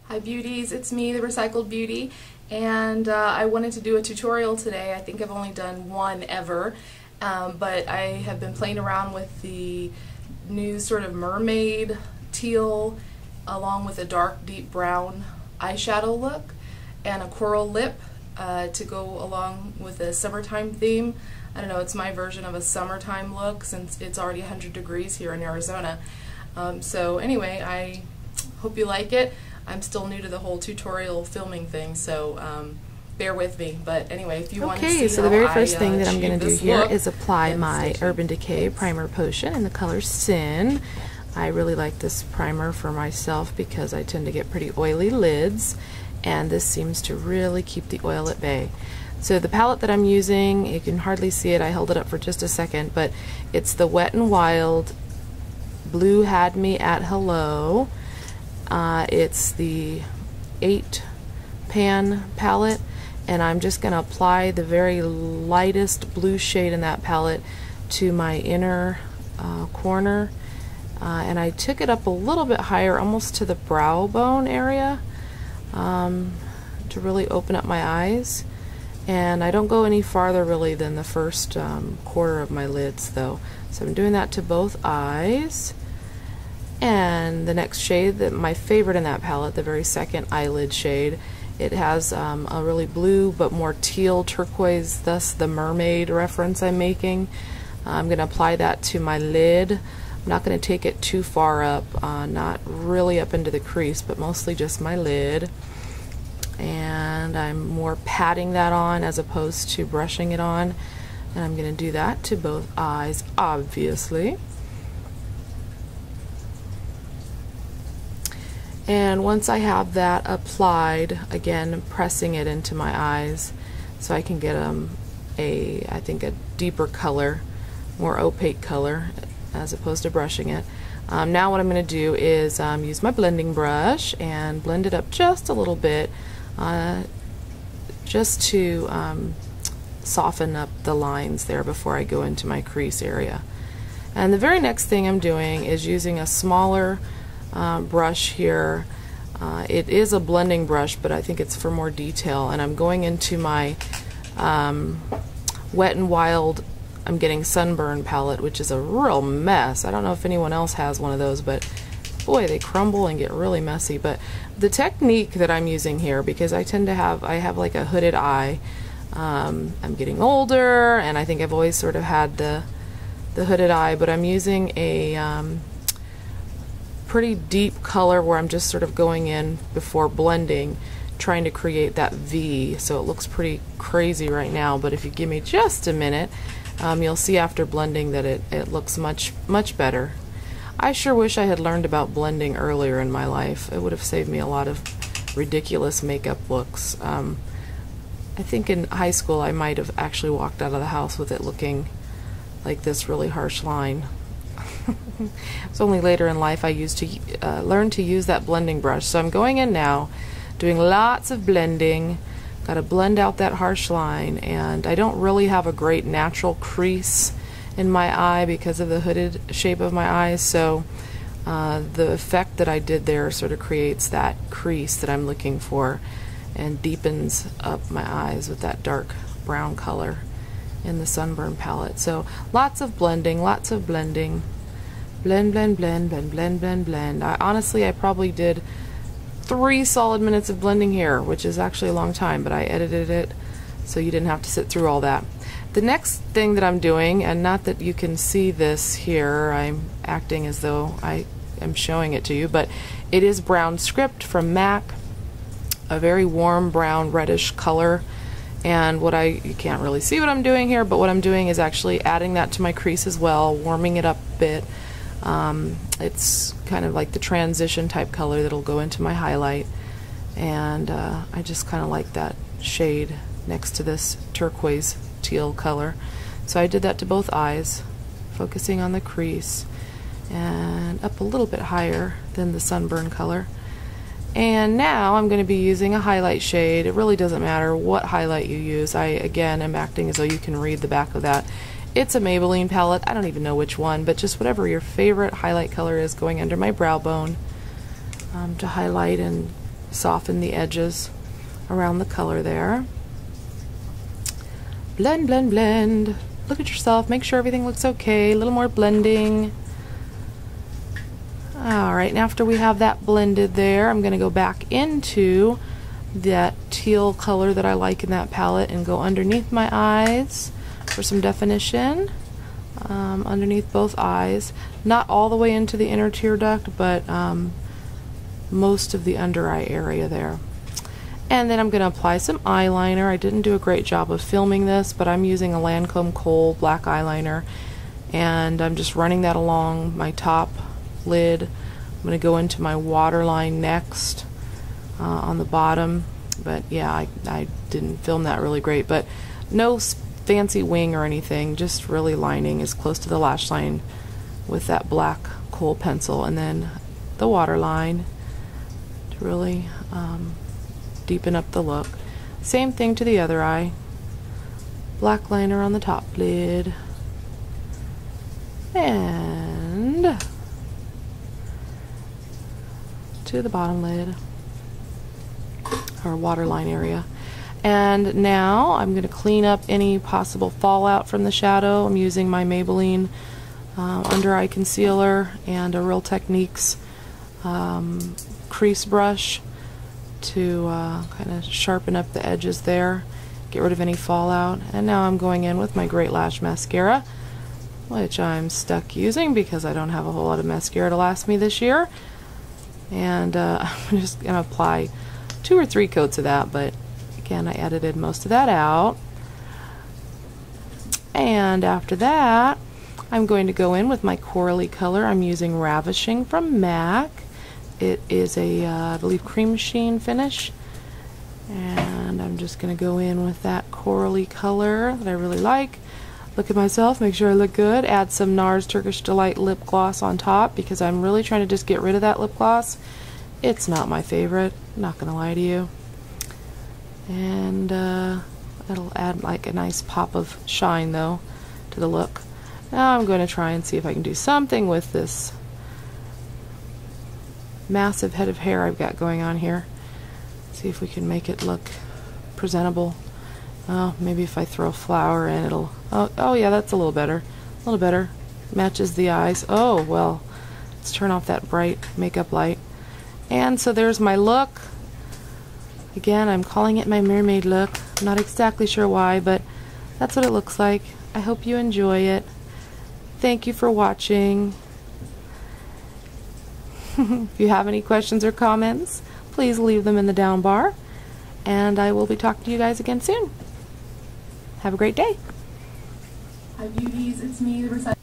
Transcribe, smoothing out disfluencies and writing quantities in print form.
Hi beauties, it's me, The Recycled Beauty, and I wanted to do a tutorial today. I think I've only done one ever, but I have been playing around with the new sort of mermaid teal along with a dark deep brown eyeshadow look and a coral lip to go along with a summertime theme. I don't know, it's my version of a summertime look since it's already 100 degrees here in Arizona. So anyway, I hope you like it. I'm still new to the whole tutorial filming thing, so bear with me. But anyway, if you want to see so the very first thing that I'm going going to do here is apply my Urban Decay Primer Potion in the color Sin. I really like this primer for myself because I tend to get pretty oily lids, and this seems to really keep the oil at bay. So the palette that I'm using, you can hardly see it, I held it up for just a second, but it's the Wet n Wild Blue Had Me at Hello. It's the 8 pan palette, and I'm just going to apply the very lightest blue shade in that palette to my inner corner, and I took it up a little bit higher, almost to the brow bone area, to really open up my eyes. And I don't go any farther really than the first quarter of my lids though. So I'm doing that to both eyes. And the next shade, my favorite in that palette, the very second eyelid shade, it has a really blue but more teal turquoise, thus the mermaid reference I'm making. I'm going to apply that to my lid. I'm not going to take it too far up, not really up into the crease, but mostly just my lid. And I'm more patting that on as opposed to brushing it on. And I'm going to do that to both eyes, obviously. And once I have that applied, again pressing it into my eyes so I can get I think a deeper color, more opaque color as opposed to brushing it. Now what I'm going to do is use my blending brush and blend it up just a little bit, just to soften up the lines there before I go into my crease area. And the very next thing I'm doing is using a smaller brush here. It is a blending brush, but I think it's for more detail, and I'm going into my Wet n Wild I'm Getting Sunburn palette, which is a real mess. I don't know if anyone else has one of those, but boy, they crumble and get really messy. But the technique that I'm using here, because I have like a hooded eye, I'm getting older, and I think I've always sort of had the hooded eye, but I'm using a pretty deep color where I'm just sort of going in before blending, trying to create that V, so it looks pretty crazy right now, but if you give me just a minute, you'll see after blending that it looks much better. I sure wish I had learned about blending earlier in my life. It would have saved me a lot of ridiculous makeup looks. I think in high school I might have actually walked out of the house with it looking like this really harsh line. It's only later in life I learned to use that blending brush. So I'm going in now, doing lots of blending. Got to blend out that harsh line, and I don't really have a great natural crease in my eye because of the hooded shape of my eyes, so the effect that I did there sort of creates that crease that I'm looking for and deepens up my eyes with that dark brown color in the Sunburn palette. So lots of blending, lots of blending. Blend, blend, blend, blend, blend, blend, blend. Honestly, I probably did 3 solid minutes of blending here, which is actually a long time, but I edited it so you didn't have to sit through all that. The next thing that I'm doing, and not that you can see this here, I'm acting as though I am showing it to you, but it is Brown Script from MAC, a very warm brown reddish color. And you can't really see what I'm doing here, but what I'm doing is actually adding that to my crease as well, warming it up a bit. It's kind of like the transition type color that'll go into my highlight, and I just kind of like that shade next to this turquoise teal color. So I did that to both eyes, focusing on the crease and up a little bit higher than the sunburn color. And now I'm going to be using a highlight shade. It really doesn't matter what highlight you use. I again am acting as though you can read the back of that. It's a Maybelline palette. I don't even know which one, but just whatever your favorite highlight color is, going under my brow bone to highlight and soften the edges around the color there. Blend, blend, blend. Look at yourself, make sure everything looks okay. A little more blending. Alright, and after we have that blended there, I'm going to go back into that teal color that I like in that palette and go underneath my eyes for some definition. Underneath both eyes. Not all the way into the inner tear duct, but most of the under eye area there. And then I'm going to apply some eyeliner. I didn't do a great job of filming this, but I'm using a Lancome Kohl black eyeliner, and I'm just running that along my top lid. I'm going to go into my waterline next on the bottom, but yeah, I didn't film that really great, but no fancy wing or anything, just really lining as close to the lash line with that black Kohl pencil, and then the waterline to really deepen up the look. Same thing to the other eye. Black liner on the top lid. And to the bottom lid, or waterline area. And now I'm going to clean up any possible fallout from the shadow. I'm using my Maybelline under eye concealer and a Real Techniques crease brush to kind of sharpen up the edges there, get rid of any fallout. And now I'm going in with my Great Lash Mascara, which I'm stuck using because I don't have a whole lot of mascara to last me this year. And I'm just going to apply 2 or 3 coats of that, but again, I edited most of that out. And after that, I'm going to go in with my corally color. I'm using Ravishing from MAC. It is a, I believe, cream sheen finish. And I'm just going to go in with that corally color that I really like. Look at myself, make sure I look good. Add some NARS Turkish Delight lip gloss on top because I'm really trying to just get rid of that lip gloss. It's not my favorite, I'm not going to lie to you. And it'll add like a nice pop of shine though to the look. Now I'm going to try and see if I can do something with this massive head of hair I've got going on here. See if we can make it look presentable. Oh, maybe if I throw a flower in, it'll... Oh yeah, that's a little better. A little better. Matches the eyes. Oh, well, let's turn off that bright makeup light. And so there's my look. Again, I'm calling it my mermaid look. I'm not exactly sure why, but that's what it looks like. I hope you enjoy it. Thank you for watching. If you have any questions or comments, please leave them in the down bar. And I will be talking to you guys again soon. Have a great day. Hi beauties, it's me, the Recycled